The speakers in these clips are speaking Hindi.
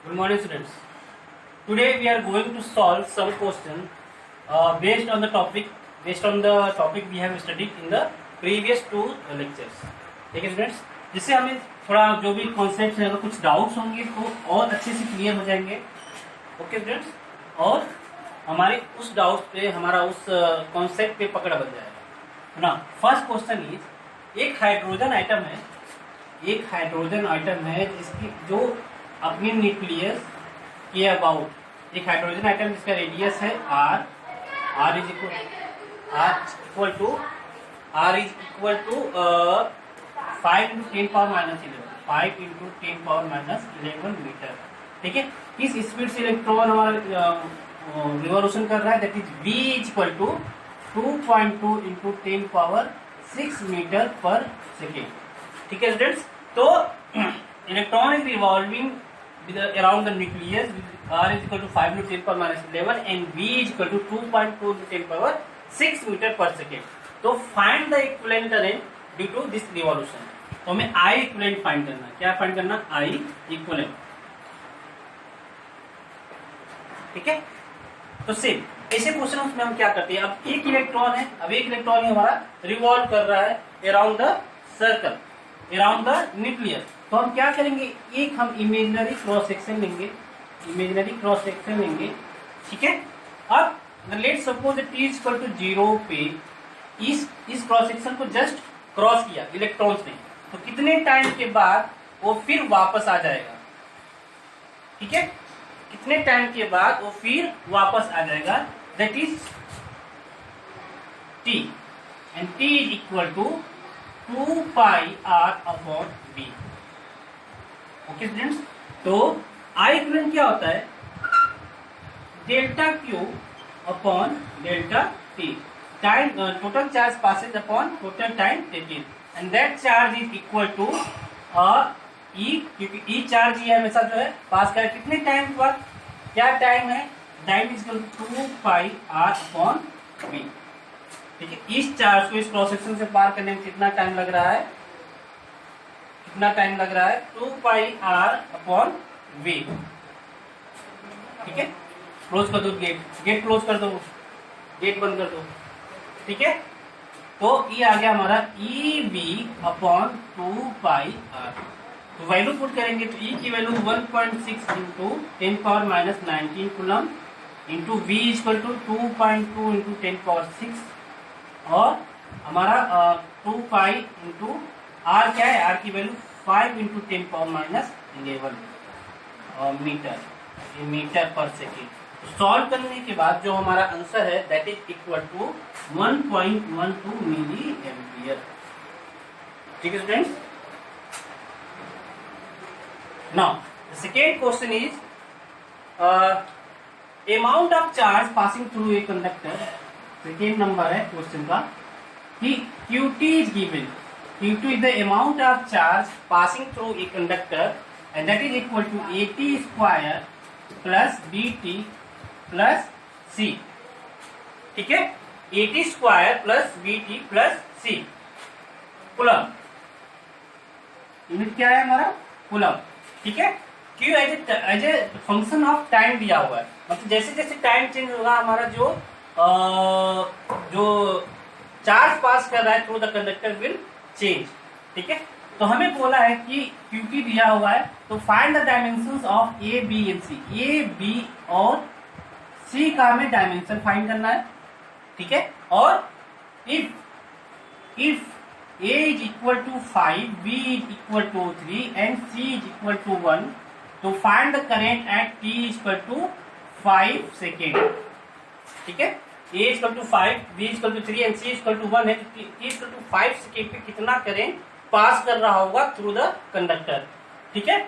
Good morning, students. Today we are going to solve some question based on the topic we have studied in the previous two lectures. ठीक है स्टूडेंट्स, जिससे हमें थोड़ा जो भी कॉन्सेप्ट है, अगर कुछ डाउट्स होंगे तो और अच्छे से क्लियर हो जाएंगे. ओके स्टूडेंट्स, और हमारे उस डाउट्स पे हमारा उस कॉन्सेप्ट पे पकड़ बन जाएगा ना. फर्स्ट क्वेश्चन इज, एक हाइड्रोजन आइटम है जिसकी जो अपनी न्यूक्लियस के अबाउट, एक हाइड्रोजन आइटम जिसका रेडियस है r is equal to 5 into 10 power minus 11 metre. ठीक है, किस स्पीड से इलेक्ट्रॉन हमारा रिवॉल्यूशन कर रहा है, that is v is equal to 2.2 into 10 power 6 metre per second. ठीक है स्टूडेंट्स, तो electron is revolving around the nucleus with r is equal to 5 into 10 power minus 11 and v is equal to 2.2 into 10 power 6 meter per second. तो find the equivalent current due to this revolution. तो हमें I equivalent find करना है. क्या find करना? I equivalent. ठीक है, तो सेम ऐसे क्वेश्चन में हम क्या करते हैं, अब एक इलेक्ट्रॉन है, अब एक इलेक्ट्रॉन ही हमारा रिवॉल्व कर रहा है around the circle, around the nucleus. तो हम क्या करेंगे, एक हम इमेजिनरी क्रॉस सेक्शन लेंगे. ठीक है, अब let's suppose t equal to 0 पे इस क्रॉस सेक्शन को जस्ट क्रॉस किया इलेक्ट्रॉन्स ने, तो कितने टाइम के बाद वो फिर वापस आ जाएगा. ठीक है, कितने टाइम के बाद वो फिर वापस आ जाएगा, that is t, and t is equal to 2 pi r upon v. Okay students, तो आई इक्विवेलेंट क्या होता है, delta q upon delta t, time total charge passes upon total time taking, and that charge is equal to e, क्योंकि ई चार्ज ये हमेशा जो है पास कर कितने टाइम के बाद, क्या टाइम है, time is equal to 2 pi R upon V. ठीक है, इस चार्ज को इस क्रॉस सेक्शन से पार करने में कितना टाइम लग रहा है, 2 पाई आर अपॉन वी. ठीक है, क्लोज कर दो गेट क्लोज कर दो, गेट बंद कर दो. ठीक है, तो ये आ गया हमारा E B upon 2 pi R. तो वैल्यू पुट करेंगे तो ई की value 1.6 into 10 power minus 19 coulomb into V equal to 2.2 into 10 power 6, और हमारा 2 पाई इंटू आर क्या है, आर की value 5 into 10 power minus 11 metre per second. Solve करने के बाद जो हमारा आंसर है that is equal to 1.12 milliampere. ठीक है students, now the second question is amount of charge passing through a conductor. Second number है क्वेश्चन का कि Qt is given. Q2 is the amount of charge passing through a conductor, and that is equal to AT square plus BT plus C. ठीक है, AT square plus BT plus C. Coulomb unit क्या है हमारा, कूलम. ठीक है, Q as a function of time दिया हुआ है, मतलब जैसे जैसे टाइम चेंज होगा हमारा जो चार्ज पास कर रहा है through the conductor will change. ठीक है, तो हमें बोला है कि Qt दिया हुआ है, तो find the dimensions of A B and C. A B और सी का हमें डायमेंशन फाइंड करना है. ठीक है, और if a is equal to 5, b is equal to 3 and c is equal to 1, तो find the current at t is equal to 5 second. ठीक है, a equal to 5, b equal to 3 and c equal to 1 है, t इक्वल टू 5 सेकेंड पे कितना करेंट पास कर रहा होगा थ्रू द कंडक्टर. ठीक है,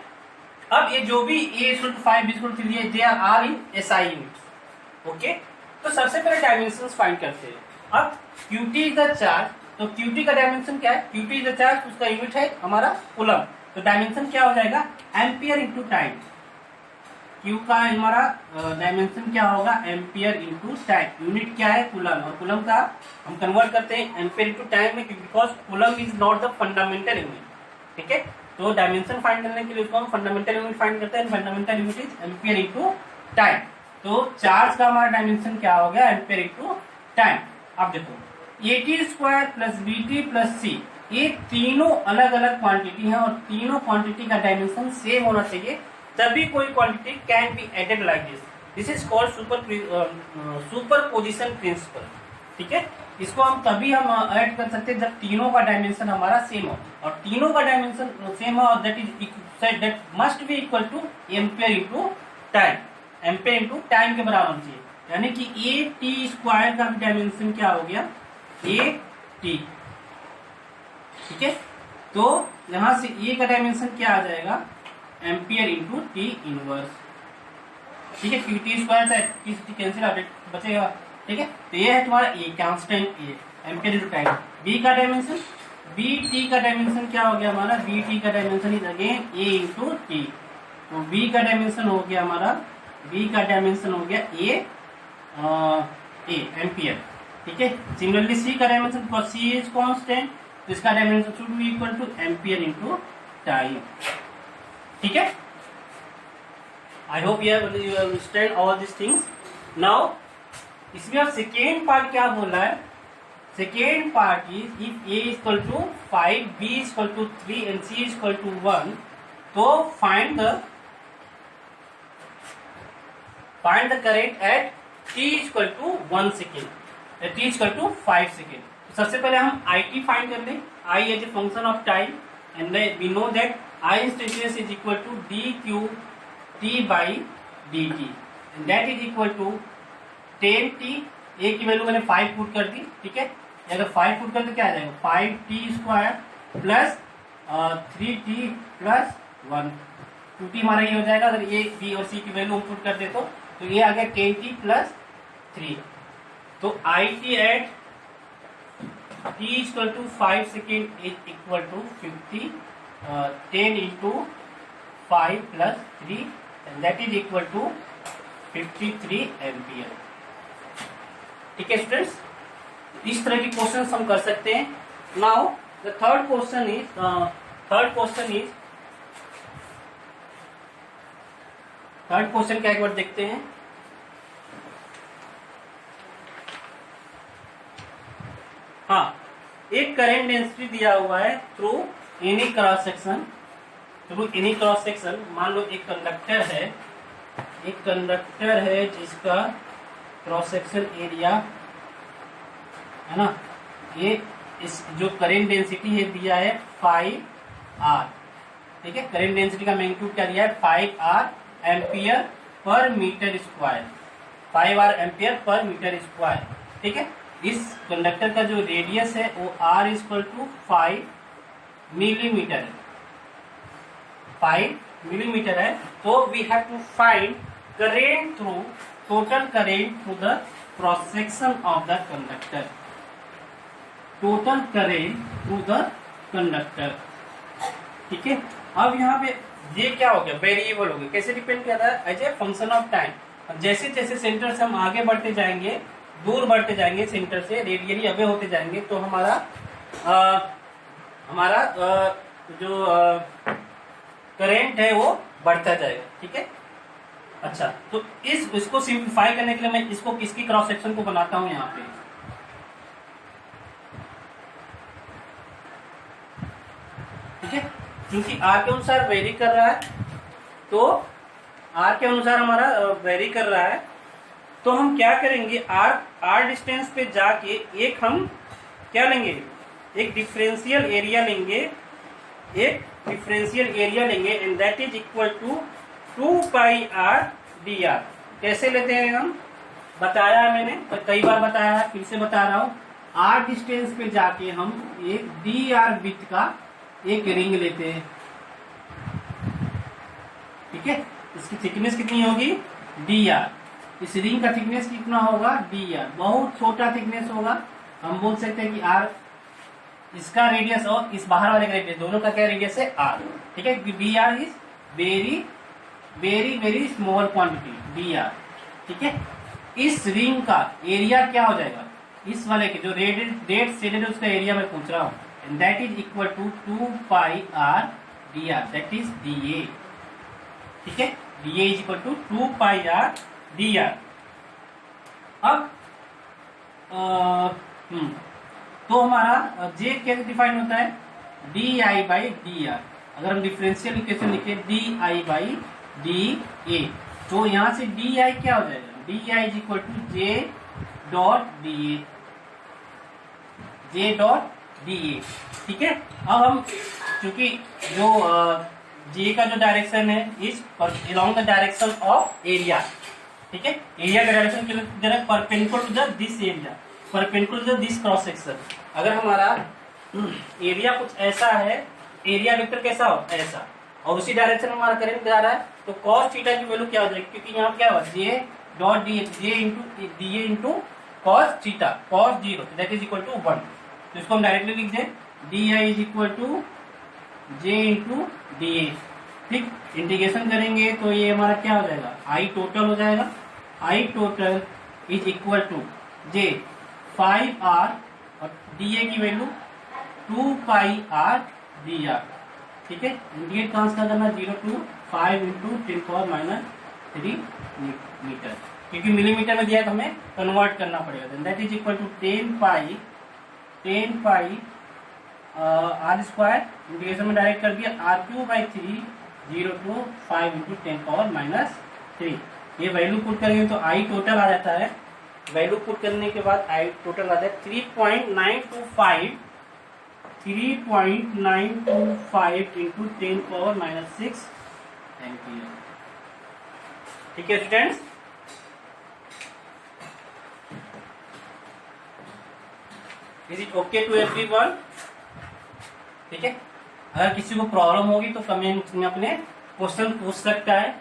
अब ये जो भी a equal to 5, b equal to 3 है, they are all in SI units. Okay, तो सबसे पहले डायमेंशंस फाइंड करते हैं. अब Qt इज द चार्ज, तो Qt का डायमेंशन क्या है, Qt इज द चार्ज, उसका यूनिट है हमारा कूलम, तो डायमेंशन क्या हो जाएगा, एम्पियर इंटू टाइम. Q का हमारा डायमेंशन क्या होगा, एम्पियर इंटू टाइम. यूनिट क्या है, कूलम, और कूलम का हम कन्वर्ट करते हैं एम्पियर इंटू टाइम में, because coulomb is not the fundamental unit. ठीक है, तो डायमेंशन फाइंड करने के लिए उसको हम फंडामेंटल यूनिट फाइंड करते हैं। Fundamental unit is ampere into time. तो चार्ज का हमारा डायमेंशन क्या हो गया, एम्पियर इनटू टाइम। अब देखो AT square plus BT plus C, ये तीनों अलग अलग क्वांटिटी हैं और तीनों क्वांटिटी का डायमेंशन सेम होना चाहिए, तभी कोई quantity can be added like this. This is called superposition principle. ठीक है, इसको हम तभी हम ऐड कर सकते हैं जब तीनों का डायमेंशन हमारा सेम हो, और तीनों का डायमेंशन सेम हो, that must be equal to ampere into time. Ampere into time के बराबर होना चाहिए, यानी कि AT स्क्वायर का डायमेंशन क्या हो गया, AT। ठीक है, तो यहां से A का डायमेंशन क्या आ जाएगा, एम्पियर इंटू T इनवर्स। ठीक है, T स्क्वायर से T कैंसिल बचेगा। ठीक है, तो ये है तुम्हारा A constant, A ampere into time. B का डायमेंशन, BT का डायमेंशन क्या हो गया हमारा, BT का dimension is again A into T। तो B का डायमेंशन हो गया हमारा, B का डायमेंशन हो गया A एम्पियर। ठीक है, सिमिलरली C का dimension, because C is constant, तो इसका dimension should be equal to ampere into time. ठीक है, I hope you understand all this things. Now इसमें अब सेकेंड पार्ट क्या बोल रहा है, second part is if A equal to 5, B equal to 3 and C equal to 1, तो find the current at T equal to 1 second, T equal to 5 second. सबसे पहले हम IT फाइंड कर लें, I as a function of time, and we know that I instantaneous is equal to dQt by dt, and that is equal to 10t। A की वैल्यू मैंने 5 पुट कर दी। ठीक है, अगर 5 पुट कर तो क्या आ जाएगा, 5t square plus 3t plus 1, 2t हमारा ये हो जाएगा। अगर A, B और C की वैल्यू हम पुट कर दे तो ये आ गया 10t प्लस 3। तो IT at T equal to 5 second is equal to 50, 10 into 5 plus 3, and that is equal to 53 ampere. ठीक है स्टूडेंट्स, इस तरह के क्वेश्चन हम कर सकते हैं। नाउ द थर्ड क्वेश्चन क्या एक बार देखते हैं। हाँ, एक करंट डेंसिटी दिया हुआ है थ्रू एनी क्रॉस सेक्शन। मान लो एक कंडक्टर है जिसका क्रॉस सेक्शन एरिया है ना, ये इस जो करंट डेंसिटी है दिया है 5R। ठीक है, करंट डेंसिटी का मैग्नीट्यूड क्या दिया है, 5R ampere per metre square, 5R ampere per metre square. ठीक है, इस कंडक्टर का जो रेडियस है वो R इक्वल टू 5 मिलीमीटर है, 5 मिलीमीटर है। तो we have to find current through, total current through the cross section of the conductor, total current through the conductor. ठीक है, अब यहाँ पे ये क्या हो गया, वेरिएबल हो गया। कैसे डिपेंड कर रहा है, as a function of time. जैसे जैसे सेंटर से हम आगे बढ़ते जाएंगे, दूर बढ़ते जाएंगे सेंटर से, रेडियली अवे होते जाएंगे, तो हमारा जो करेंट है वो बढ़ता जाएगा। ठीक है, अच्छा, तो इसको सिंप्लीफाई करने के लिए मैं इसको किसकी क्रॉस सेक्शन को बनाता हूं यहाँ पे। ठीक है, क्योंकि R के अनुसार वेरी कर रहा है, तो R के अनुसार हमारा वेरी कर रहा है, तो हम क्या करेंगे, R डिस्टेंस पे जाके एक हम क्या लेंगे, एक डिफरेंशियल एरिया लेंगे, and that is equal to 2 pi R dr। कैसे लेते हैं हम, बताया है मैंने, कई बार बताया है, फिर से बता रहा हूँ। R डिस्टेंस पे जाके हम एक dr विड्थ का एक रिंग लेते हैं। ठीक है, इसकी थिकनेस कितनी होगी, dr। इस रिंग का थिकनेस कितना होगा, dr, बहुत छोटा थिकनेस होगा। हम बोल सकते हैं कि r, इसका रेडियस और इस बाहर वाले का रेडियस, दोनों का क्या रेडियस है, r। ठीक है, dr is very very very small quantity, dr। ठीक है, इस रिंग का एरिया क्या हो जाएगा, इस वाले के जो रेड शेडेड उसका एरिया मैं पूछ रहा हूँ, and that is equal to 2 pi R D R, that is D A. ठीक है, D A is equal to 2 pi R D R. अब तो हमारा जे कैसे डिफाइन होता है, D I by D R. अगर हम डिफरेंशियल इक्वेशन लिखे D I by D A, तो यहां से डी आई क्या हो जाएगा, D I is equal to J dot D A, J dot D A. ठीक है, अब हम चूंकि जो जे का जो डायरेक्शन है is along the direction of area. ठीक है, एरिया का डायरेक्शन किधर है, perpendicular to the this area, perpendicular to this cross section. अगर हमारा एरिया कुछ ऐसा है, एरिया वेक्टर कैसा हो, ऐसा, और उसी डायरेक्शन में हमारा करंट जा रहा है, तो cos थीटा की वैल्यू क्या हो जाएगी, क्योंकि यहाँ क्या हुआ, J dot D A, J into D A into cos theta, cos 0 that is equal to 1। तो इसको हम डायरेक्टली लिख दें, D I is equal to J into D A. ठीक, इंटीग्रेशन करेंगे तो ये हमारा क्या हो जाएगा, आई टोटल हो जाएगा, I total is equal to J 5 R और डी ए की value 2 pi R D R. ठीक है, इंटीग्रेट ट्रांसफर करना 0 टू 5 इंटू 10⁻³ मीटर, क्योंकि मिलीमीटर में दिया है तो हमें कन्वर्ट करना पड़ेगा। That is equal to 10 pi R square, integration में डायरेक्ट कर दिया r³ 0 टू 5 इंटू 10⁻³ ये वैल्यू पुट करेंगे तो आई टोटल आ जाता है, वैल्यू पुट करने के बाद आई टोटल आता है 3.925 इंटू 10⁻⁶ एम्पियर। ठीक है students, is it okay to everyone. ठीक है, अगर किसी को प्रॉब्लम होगी तो कमेंट में अपने क्वेश्चन पूछ सकता है।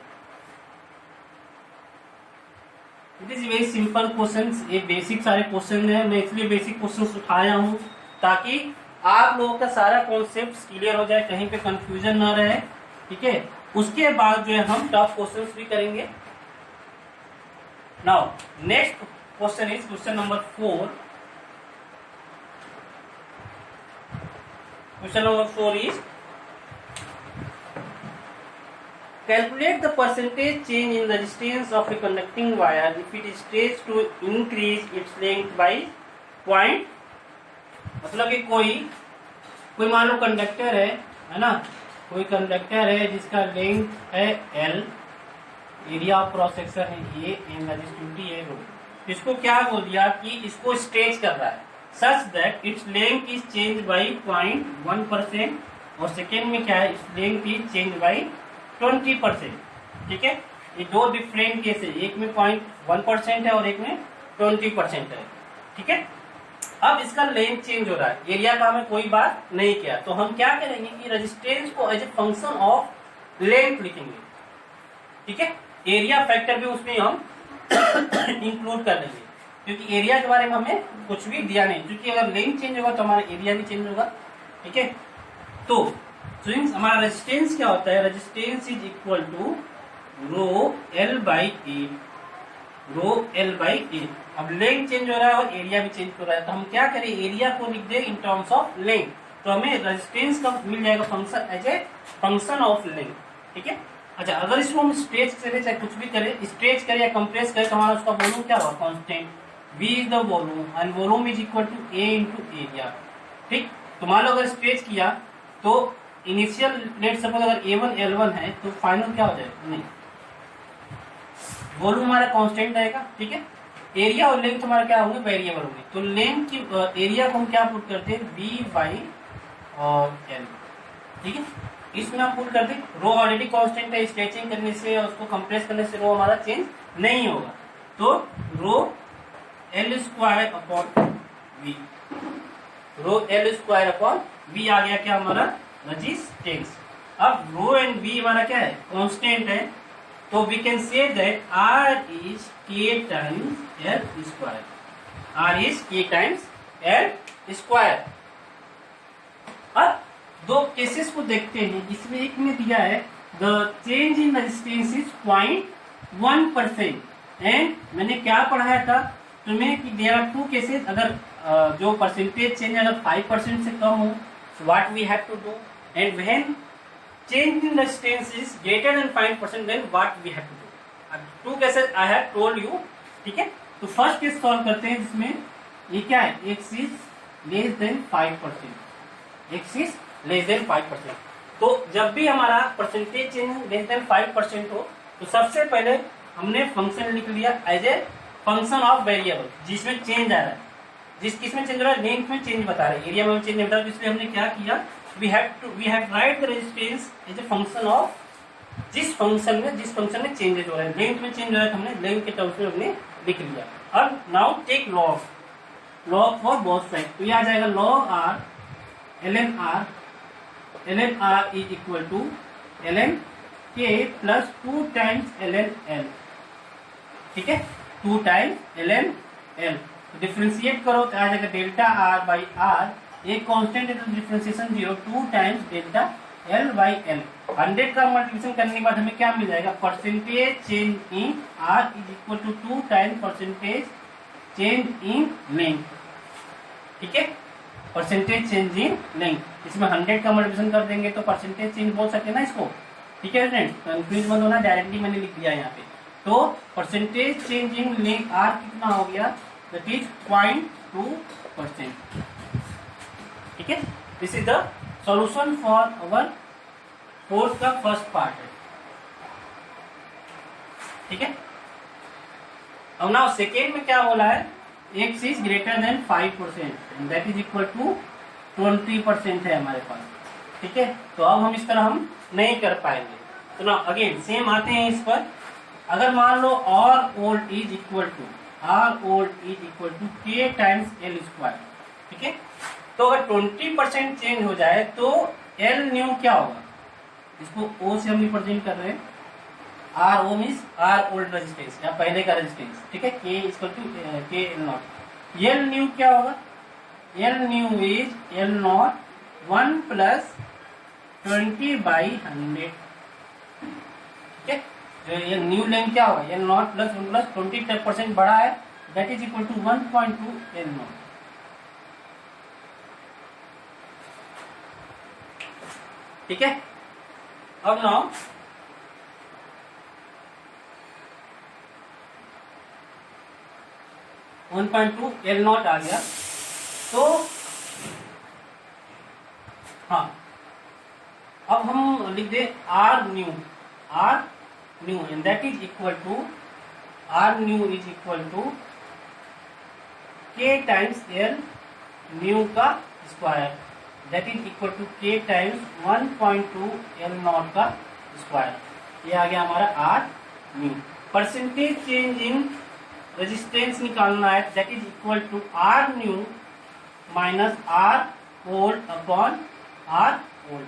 It is very simple question, ये बेसिक सारे क्वेश्चन है, मैं इसलिए बेसिक क्वेश्चन उठाया हूं ताकि आप लोगों का सारा कॉन्सेप्ट क्लियर हो जाए, कहीं पे कंफ्यूजन ना रहे। ठीक है, उसके बाद जो है हम टफ क्वेश्चंस भी करेंगे। Now next question is question number 4। Question number 4 is calculate the percentage change in the resistance of a conducting wire if it is stretched to increase its length by point। मतलब कि कोई मान लो कंडक्टर है ना, कोई कंडक्टर है जिसका लेंथ है L, area of cross section है A, एंड रेजिस्टिविटी है ρ। इसको क्या बोल दिया कि इसको स्ट्रेच कर रहा है such that its length is changed by 0.1%, और सेकेंड में क्या है, its length is changed by 20%। ठीक है, ये दो डिफरेंट केस है, एक में 0.1% है और एक में 20% है। ठीक है, अब इसका लेंथ चेंज हो रहा है, एरिया का हमें कोई बात नहीं किया, तो हम क्या करेंगे कि रेजिस्टेंस को as a function of length लिखेंगे। ठीक है, एरिया फैक्टर भी उसमें हम इंक्लूड कर लेंगे, क्योंकि एरिया के बारे में हमें कुछ भी दिया नहीं, क्योंकि अगर लेंथ चेंज होगा तो हमारा एरिया भी चेंज होगा। ठीक है, तो हमारा रेजिस्टेंस क्या होता है, resistance is equal to rho L by A, rho L by A. अब लेंथ चेंज हो रहा है और एरिया भी चेंज हो रहा है, तो हम क्या करें, एरिया को लिख दे इन टर्म्स ऑफ लेंथ, तो हमें रेजिस्टेंस का मिल जाएगा function as a function of length. ठीक है, अच्छा अगर इसको हम स्ट्रेच करें, चाहे कुछ भी करें, स्ट्रेच करें या कंप्रेस करें, तो हमारा उसका वॉल्यूम क्या होगा, constant V is the volume and volume is equal to A into area. ठीक, तो मान लो अगर स्ट्रेच किया तो इनिशियल लेट सपोज अगर A1 L1 है तो फाइनल क्या हो जाएगा, नहीं, वॉल्यूम हमारा कांस्टेंट रहेगा। ठीक है, एरिया और लेंथ हमारा क्या होंगे, वेरिएबल होंगे, तो लेंथ की एरिया को हम क्या पुट करते हैं, B बाई और L। ठीक है, इसमें हम पुट करते हैं, रो ऑलरेडी कांस्टेंट है, स्ट्रेचिंग करने से और उसको कंप्रेस करने से रो हमारा चेंज नहीं होगा, तो रो L स्क्वायर अपॉन V, रो L स्क्वायर अपॉन V आ गया क्या हमारा रेजिस्टेंस। अब रो एंड V हमारा क्या है, कांस्टेंट है, तो we can say that R is K times L square, R is K times L square. अब दो केसेस को देखते हैं, इसमें एक में दिया है the change in resistance is 0.1%, and मैंने क्या पढ़ाया था तुम्हें कि देयर आर टू केसेस, अगर जो परसेंटेज चेंज अगर 5% से कम हो, what we have to do, and when change in resistance is greater than 5%, then what we have to do? Two cases I have told you, ठीक है। तो फर्स्ट केस सॉल्व करते हैं जिसमें ये क्या है, x is less than 5%, x is less than 5%। तो जब भी हमारा परसेंटेज चेंज लेस देन 5% हो तो सबसे पहले हमने फंक्शन लिख लिया as a function of variable जिसमें चेंज आ रहा है, जिस किसमें चेंज हो रहा है, लेंथ में चेंज बता रहा है, एरिया में चेंज नहीं बता रहा। इसलिए हमने क्या किया, we have write the resistance as a function of जिस फंक्शन में चेंजेस हो रहा है, लेंथ में चेंज हो रहा है, हमने लेंथ के टर्म्स में हमने लिख लिया। अब now take log for both side, तो ये आ जाएगा log r ln r is equal to ln k plus 2 times ln l, ठीक है, 2 टाइम्स ln l। डिफ्रेंशिएट करो तो आ जाएगा डेल्टा r बाई r, एक कांस्टेंट है तो differentiation 0, 2 times delta l by l। 100 का मल्टीप्लिकेशन करने के बाद हमें क्या मिल जाएगा, percentage change in r is equal to 2 times percentage change in length, ठीक है, परसेंटेज चेंज इन लेंथ। इसमें 100 का मल्टीप्लिकेशन कर देंगे तो परसेंटेज चेंज बोल सकते हैं ना इसको, ठीक है फ्रेंड्स, कंफ्यूज मत होना, डायरेक्टली मैंने लिख दिया यहाँ पे। तो percentage change in length r कितना हो गया, दैट इज 0.2%, ठीक है। This is the solution for our fourth का फर्स्ट पार्ट है, ठीक है। अब नाउ सेकेंड में क्या बोला है, x is greater than 5% that is equal to 20% है हमारे पास, ठीक है। तो अब हम इस तरह हम नहीं कर पाएंगे, तो ना अगेन सेम आते हैं इस पर। अगर मान लो r old is equal to k times l square, ठीक है। तो अगर 20% चेंज हो जाए तो l न्यू क्या होगा, इसको o से हम रिप्रेजेंट कर रहे हैं, r o means r old resistance या पहले का रेजिस्टेंस, ठीक है, k equal to k l nought. l new क्या होगा, l new is l nought 1 plus 20/100, ठीक है। जो ये न्यू लेंथ क्या होगा, l नॉट प्लस 1 प्लस 20% बड़ा है, that is equal to 1.2 l naught, ठीक है। अब now one point two L naught आ गया, तो हाँ अब हम लिख दे R new and that is equal to R new is equal to K times L new का square, that is equal to K times 1.2 L not का स्क्वायर। ये आ गया हमारा R new. Percentage change in resistance निकालना है, that is equal to R new minus R old upon R old.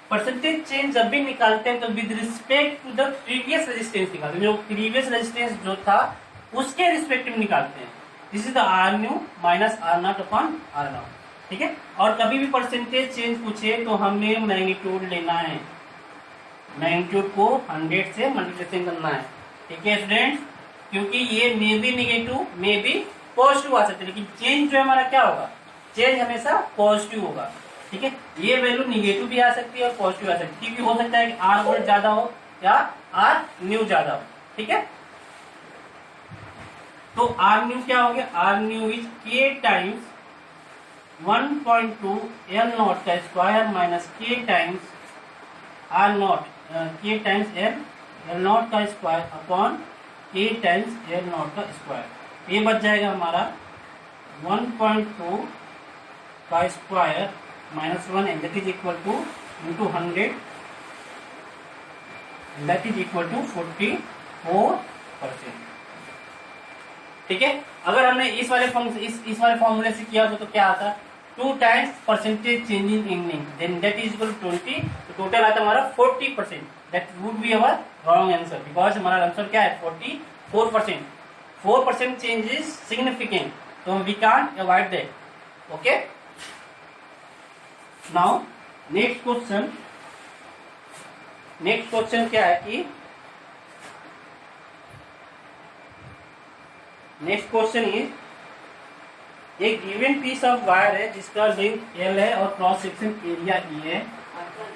Percentage change जब भी निकालते हैं तो with respect to the previous resistance निकालते हैं, जो प्रीवियस रेजिस्टेंस जो था उसके रिस्पेक्टिव निकालते हैं। This is the R new minus R not upon R nought, ठीक है। और कभी भी परसेंटेज चेंज पूछे तो हमें मैग्नीट्यूड लेना है, मैग्नीट्यूड को 100 से मल्टीप्लिकेशन करना है, ठीक है स्टूडेंट्स, क्योंकि ये may be negative may be positive आ सकते हैं, लेकिन चेंज जो है हमारा क्या होगा, चेंज हमेशा पॉजिटिव होगा, ठीक है। ये वैल्यू निगेटिव भी आ सकती है और पॉजिटिव आ सकती है, क्योंकि हो सकता है कि आर ओल्ड ज्यादा हो या आर न्यू ज्यादा हो, ठीक है। तो आर न्यू क्या हो गया, R new is K times 1.2 L not का square minus K times R nought K times L not का square upon K times L not का स्क्वायर। ये बच जाएगा हमारा 1.2 का square minus 1 and that is equal to into 100 that is equal to 44%, ठीक है। अगर हमने इस वाले फॉर्मूले से किया तो क्या आता, 2 times percentage change in length then that is equal to 20, तो टोटल आता हमारा 40%, that would be our wrong answer because हमारा आंसर क्या है 44%। 4% चेंज इज सिग्निफिकेंट, तो we can't avoid that, okay. Now next question क्या है कि नेक्स्ट क्वेश्चन इज एक गिवन पीस ऑफ वायर है जिसका लेंथ L है और क्रॉस सेक्शन एरिया E है,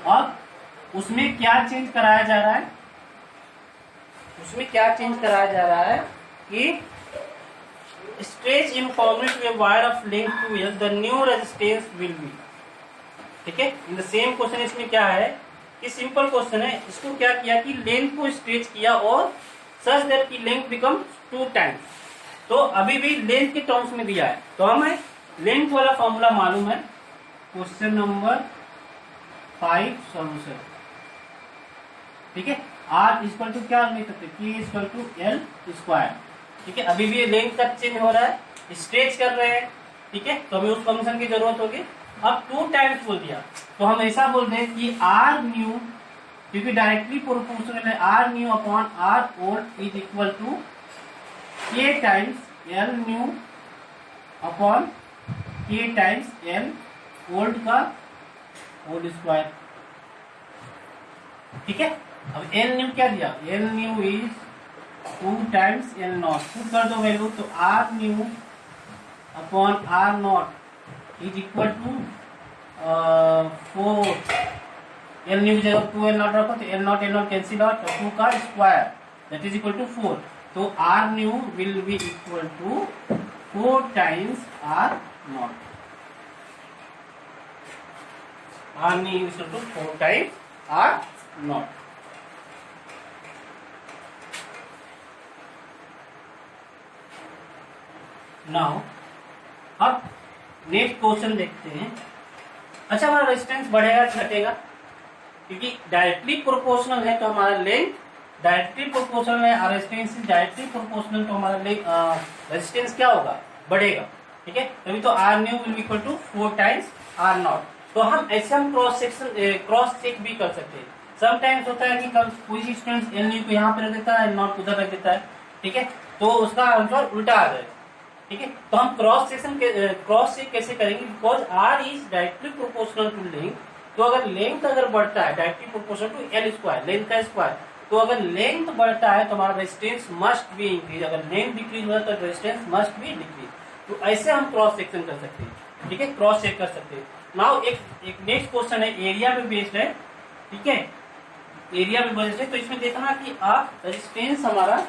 और उसमें क्या चेंज कराया जा रहा है, उसमें क्या चेंज कराया जा रहा है कि स्ट्रेच इन फॉर्मेट में wire of length 2L the new resistance will be. ठीक है, इन द सेम क्वेश्चन इसमें क्या है कि सिंपल क्वेश्चन है, इसको क्या किया कि लेंथ को स्ट्रेच किया और सच दैट की लेंथ बिकम 2 टाइम्स। तो अभी भी लेंथ के टर्म्स में दिया है, तो हमें लेंथ वाला फॉर्मूला मालूम है। Question number 5 solution. ठीक है, आर इक्वल टू क्या लिख सकते, के इक्वल टू एल स्क्वायर। ठीक है, अभी भी लेंथ का चेंज हो रहा है, स्ट्रेच कर रहे हैं। ठीक है, तो हमें उस फंक्शन की जरूरत होगी। अब 2 टाइम्स बोल दिया तो हम ऐसा बोल दें कि आर न्यू, क्योंकि डायरेक्टली प्रोपोर्शनल है, R new upon R old is equal to K times L new upon K times L old का होल स्क्वायर। ठीक है, अब एल न्यू क्या दिया, L new is 2 times L nought, put कर दो वैल्यू, तो R new upon R not is equal to 4, L new की जगह 2 एल नॉट रखो तो एल नॉट कैंसिल आउट, 2 का square that is equal to 4। तो R new will be equal to 4 times R nought, R new is equal to 4 times R nought. Now अब नेक्स्ट क्वेश्चन देखते हैं। अच्छा, हमारा रेजिस्टेंस बढ़ेगा घटेगा, क्योंकि डायरेक्टली प्रोपोर्शनल है तो हमारा लेंथ डायरेक्टली प्रोपोर्शनल है, और रेजिस्टेंस डायरेक्टली प्रोपोर्शनल तो हमारा रेजिस्टेंस क्या होगा, बढ़ेगा। ठीक है, तभी तो R new will equal to 4 times R nought. तो हम ऐसे हम क्रॉस चेक भी कर सकते हैं। समटाइम्स होता है कि कोई स्टूडेंट एल न्यू को यहाँ पे रख देता है, एल नॉट उधर रख देता है। ठीक है, तो उसका आंसर उल्टा आ जाएगा। ठीक है, तो हम क्रॉस चेक कैसे करेंगे, because R is directly proportional to length. तो अगर लेंथ अगर बढ़ता है directly proportional to L square, length का स्क्वायर, तो अगर लेंथ बढ़ता है तो हमारा रेजिस्टेंस मस्ट बी इंक्रीज, अगर लेंथ डिक्रीज हो तो रेजिस्टेंस मस्ट बी डिक्रीज। तो ऐसे हम क्रॉस सेक्शन कर सकते हैं। ठीक है, क्रॉस चेक कर सकते हैं। नाउ एक नेक्स्ट क्वेश्चन है, एरिया पे बेस्ड है। ठीक है, एरिया पे बेस्ड है, तो इसमें देखना कि रेजिस्टेंस हमारा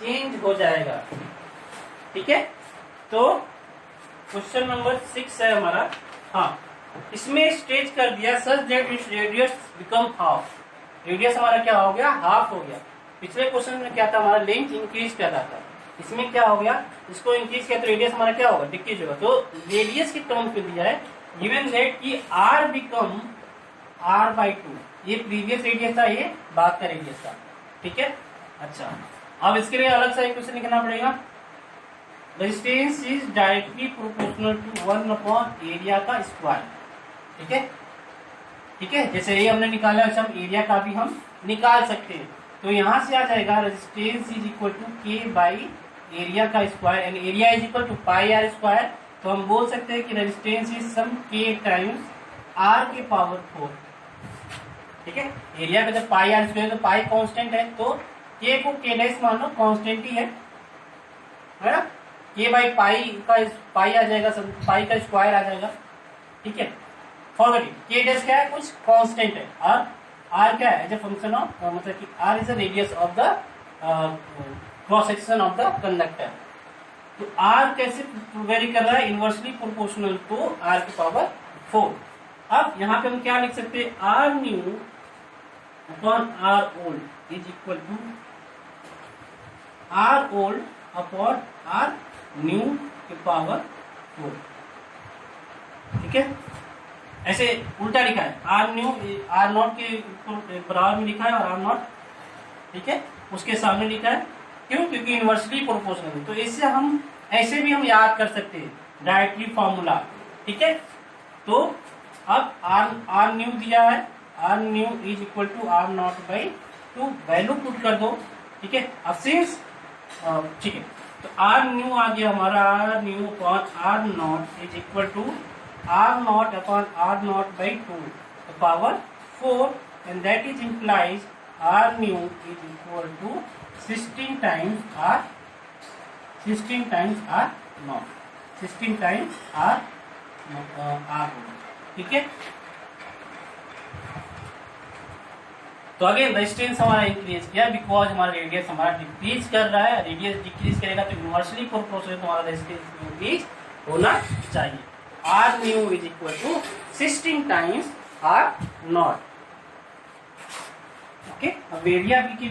चेंज हो जाएगा। ठीक है, तो क्वेश्चन नंबर 6 है हमारा। हाँ, इसमें स्ट्रेच कर दिया such that its radius become half, radius हमारा क्या हो गया, हाफ हो गया। पिछले क्वेश्चन में क्या था, हमारा लेंथ इंक्रीज कर रहा था, इसमें क्या हो गया, इसको इंक्रीज किया तो रेडियस हमारा क्या होगा, डिक्रीज होगा। तो रेडियस के टर्म पे दिया है गिवन दैट कि आर बिकम r/2, ये प्रीवियस रेडियस था, ये बाद का रेडियस था। ठीक है, अच्छा, अब इसके लिए अलग सा इक्वेशन लिखना पड़ेगा। Resistance is directly proportional to 1 upon area का स्क्वायर। ठीक है, ठीक है, जैसे ये हमने निकाला, अच्छा हम एरिया का भी हम निकाल सकते हैं। तो यहां से आ जाएगा resistance is equal to K by area का square, and area is equal to pi R square. तो हम बोल सकते हैं कि रेजिस्टेंस इज सम के टाइम्स आर के पावर 4। ठीक है, एरिया का जब पाई आर स्क्वायर, तो पाई कांस्टेंट है, तो के को के डैश मान लो, कांस्टेंट ही है ना, के बाई पाई का पाई आ जाएगा, पाई का स्क्वायर आ जाएगा। ठीक है, फॉरगेट इट, के डैश क्या है, कुछ कांस्टेंट है, और आर क्या है, एज ए फंक्शन ऑफ, मतलब कि R is the radius of the cross section of the conductor. तो आर कैसे वेरी कर रहा है, इनवर्सली प्रोपोर्शनल टू आर की पावर 4। अब यहाँ पे हम क्या लिख सकते हैं, R new upon R old is equal to R old upon R new की पावर 4। ठीक है, ऐसे उल्टा लिखा है, आर न्यू आर नॉट के बराबर में लिखा है, और आर नॉट, ठीक है, उसके सामने लिखा है। क्यों, क्योंकि इनवर्सली प्रोपोर्शनल है। तो इससे हम ऐसे भी हम याद कर सकते हैं डायरेक्टली फॉर्मूला। ठीक है, तो अब आर न्यू दिया है, R new is equal to R naught by 2, value put कर दो। ठीक है, अब सिंस ठीक है, तो आर न्यू आ गया हमारा, R new upon R not is equal to R not upon R naught by 2 power 4, and that is implies R new is equal to 16 times R, 16 times R naught, 16 times R R. ठीक है, तो अगेन रेजिस्टेंस हमारा इंक्रीज किया बिकॉज हमारा रेडियस हमारा डिक्रीज कर रहा है, रेडियस डिक्रीज करेगा तो इनवर्सली प्रोपोर्शनल हमारा रेजिस्टेंस इंक्रीज होना चाहिए। R new is equal to 16 times R naught. Okay, अब एरिया की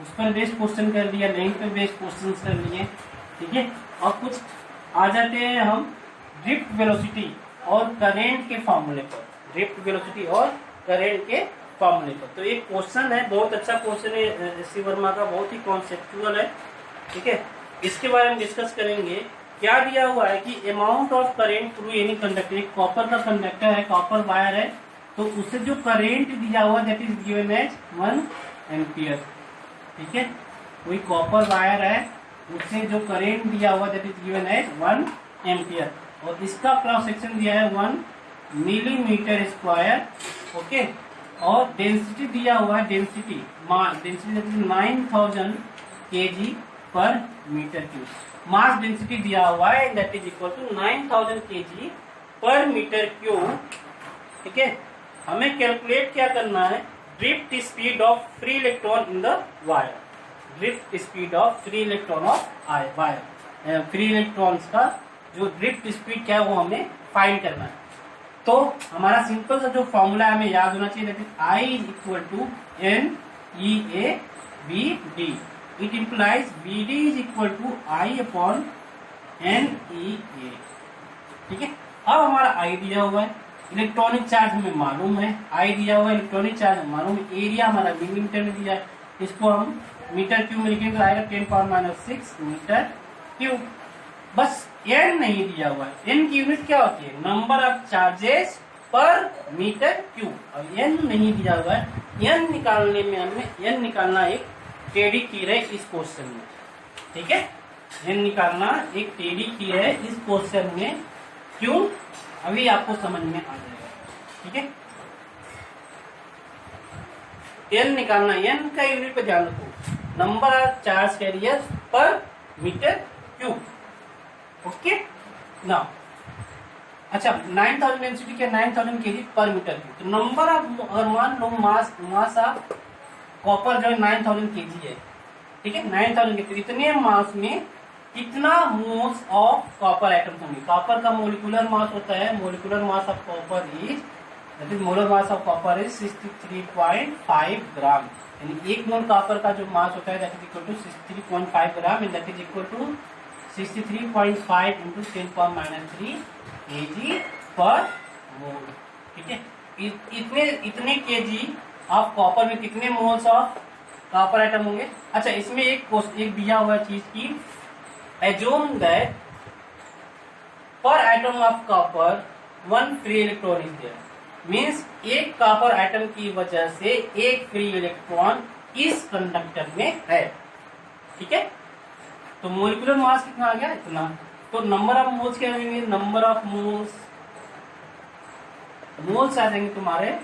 उस पर बेस्ड क्वेश्चन कर लिया, लेंथ पे बेस्ड क्वेश्चन कर लिए, ठीक है। और कुछ आ जाते हैं हम ड्रिफ्ट वेलोसिटी और करेंट के फॉर्मूले पर, ड्रिफ्ट वेलोसिटी और करेंट के फॉर्मूले पर। तो एक क्वेश्चन है, बहुत अच्छा क्वेश्चन है एस सी वर्मा का, बहुत ही कॉन्सेप्चुअल है, ठीक है। इसके बारे में डिस्कस करेंगे। क्या दिया हुआ है कि amount of current through any conductor, एक कॉपर का कंडक्टर है, कॉपर वायर है, तो उससे जो करेंट दिया हुआ that is given as 1 ampere, ठीक है। कोई कॉपर वायर है, उससे जो करेंट दिया हुआ that is given as 1 ampere, और इसका क्रॉस सेक्शन दिया है 1 मिलीमीटर स्क्वायर, ओके। और डेंसिटी दिया हुआ है, density 9000 kg per metre cube. Mass density दिया हुआ है that is equal to 9000 kg per metre cube, ठीक है। हमें कैलकुलेट क्या करना है, drift speed of free electron in the wire, drift speed of free electron of wire, free electrons का जो ड्रिफ्ट स्पीड क्या है वो हमें फाइंड करना है। तो हमारा सिंपल सा जो फॉर्मूला हमें याद होना चाहिए, that is I is equal to NEAVD। It implies VD is equal to I upon NEA, ठीक है। अब हमारा I दिया हुआ है, इलेक्ट्रॉनिक चार्ज हमें मालूम है, I दिया हुआ है, इलेक्ट्रॉनिक चार्ज मालूम है, एरिया हमारा मिलीमीटर में दिया है, इसको हम मीटर क्यूब में लिखेंगे तो आएगा 10⁻⁶ मीटर क्यूब। बस n नहीं दिया हुआ है, n की यूनिट क्या होती है, नंबर ऑफ चार्जेस पर मीटर क्यूब। अब n नहीं दिया हुआ है, n निकालने में हमें n निकालना एक टेढ़ी कीर है इस क्वेश्चन में, ठीक है। n निकालना एक टेढ़ी कीर है इस क्वेश्चन में, क्यों अभी आपको समझ में आ जाएगा, ठीक है। n निकालना, n का यूनिट पे ध्यान रखो, number of charge carrier per metre cube, okay ना। अच्छा 9000 डेंसिटी क्या, 9000 kg पर मीटर क्यूब। तो नंबर ऑफ, अगर मान लो मास ऑफ कॉपर जो 9000 kg है, ठीक है, 9000 kg, इतने मास में कितना मोल्स ऑफ कॉपर एटम्स होंगे। कॉपर का मोलिकुलर मास होता है, molecular mass of copper is, that is molar mass of copper is 63.5 gram. यानी एक मोल कॉपर का जो मास होता है that is equal to 63.5 gram, and that is equal to 63.5 into 10⁻³ kg पर मोल, ठीक है। इतने kg ऑफ कॉपर में कितने मोल्स ऑफ कॉपर एटम होंगे। अच्छा इसमें एक दिया हुआ चीज की, assume that per atom of copper 1 free electron is there, means एक कॉपर एटम की वजह से एक फ्री इलेक्ट्रॉन इस कंडक्टर में है, ठीक है। तो मोलिकुलर मास कितना आ गया, इतना। तो नंबर ऑफ मोल्स क्या आएंगे, नंबर ऑफ मोल्स आ जाएंगे तुम्हारे,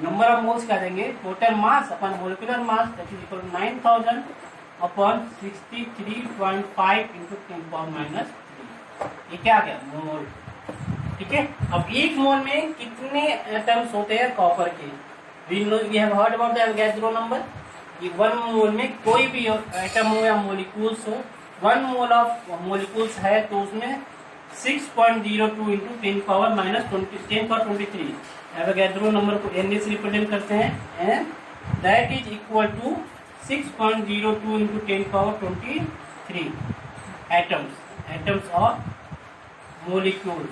नंबर ऑफ मोल्स क्या देंगे, total mass upon molecular mass that is equal to 9000 upon 63.5 into 10⁻³ ये क्या आ गया, मोल, ठीक है। अब एक मोल में कितने एटम्स होते हैं कॉपर के, we have heard about the Avogadro number. कि 1 मोल में कोई भी एटम हो या मोलिक्यूल्स हो, 1 मोल ऑफ मोलिक्यूल्स है तो उसमें 6.02 इंटू 10⁻23 एवोगैड्रो नंबर को n से रिप्रेजेंट करते हैं, and that is equal to 6.02 into 10⁻23 atoms of molecules,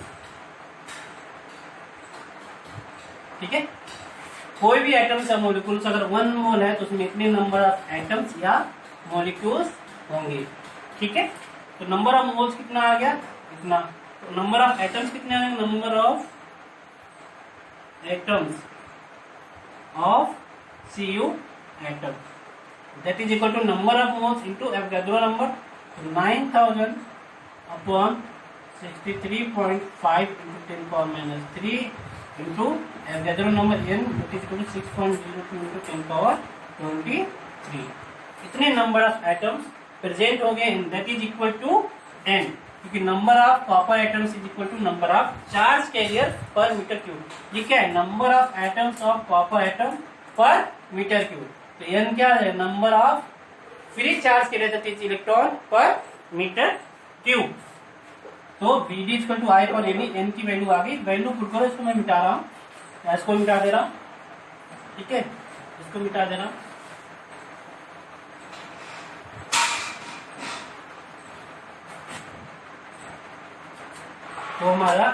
ठीक है। कोई भी एटम्स या मोलिक्यूल्स अगर 1 मोल है तो उसमें इतने नंबर ऑफ एटम्स या मोलिक्यूल्स होंगे, ठीक है। तो नंबर ऑफ मोल्स कितना आ गया, इतना। तो नंबर ऑफ एटम्स कितने आएंगे, number of atoms of Cu atom that is equal to number of moles into Avogadro number. 9000 upon 63.5 into 10⁻³ into Avogadro number n that is equal to 6.02 into 10⁻23। इतने नंबर ऑफ एटम्स प्रेजेंट हो गए, that is equal to n। क्योंकि number of copper atoms is equal to number of charge carrier per metre cube. ये क्या है? Number of atoms of copper atom पर मीटर क्यूब। तो एन क्या है? Number of free charge carrier that is electron पर मीटर क्यूब। तो बी डी इक्वल टू आई पर एन की वैल्यू आ गई। वैल्यू पुट करो, इसको मैं मिटा रहा हूँ, इसको मिटा दे रहा हूँ, ठीक है, इसको मिटा दे रहा हूँ। तो हमारा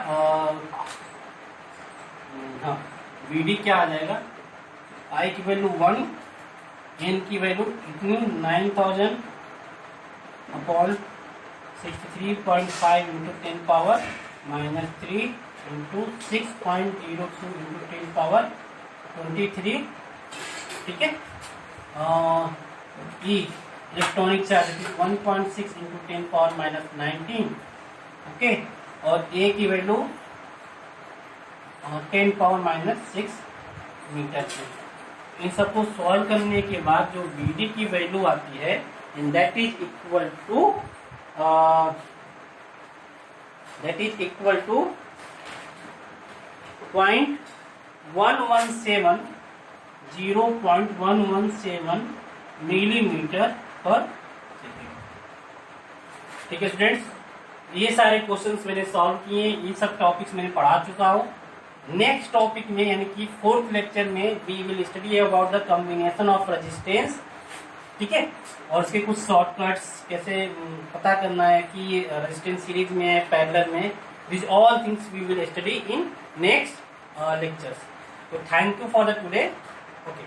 हाँ वी डी क्या आ जाएगा? आई की वैल्यू 1, एन की वैल्यू इतनी 9000 upon 63.5 into 10 power -3 into 6.02 into 10 power 23, ठीक है। E electronic charge 1.6 into 10 power -19, okay. और ए की वैल्यू 10 पावर -6 मीटर क्यूब। इन सबको सॉल्व करने के बाद जो वीडी की वैल्यू आती है, and that is equal to 0.117 millimetre per second, ठीक है स्टूडेंट्स। ये सारे क्वेश्चंस मैंने सॉल्व किए, ये सब टॉपिक्स मैंने पढ़ा चुका हूँ। नेक्स्ट टॉपिक में यानी कि 4th लेक्चर में we will study about the combination of resistance, ठीक है, और उसके कुछ शॉर्टकट्स कैसे पता करना है कि रेजिस्टेंस सीरीज में है, पैरेलल में, this all things we will study in next lectures. तो thank you for the today, okay.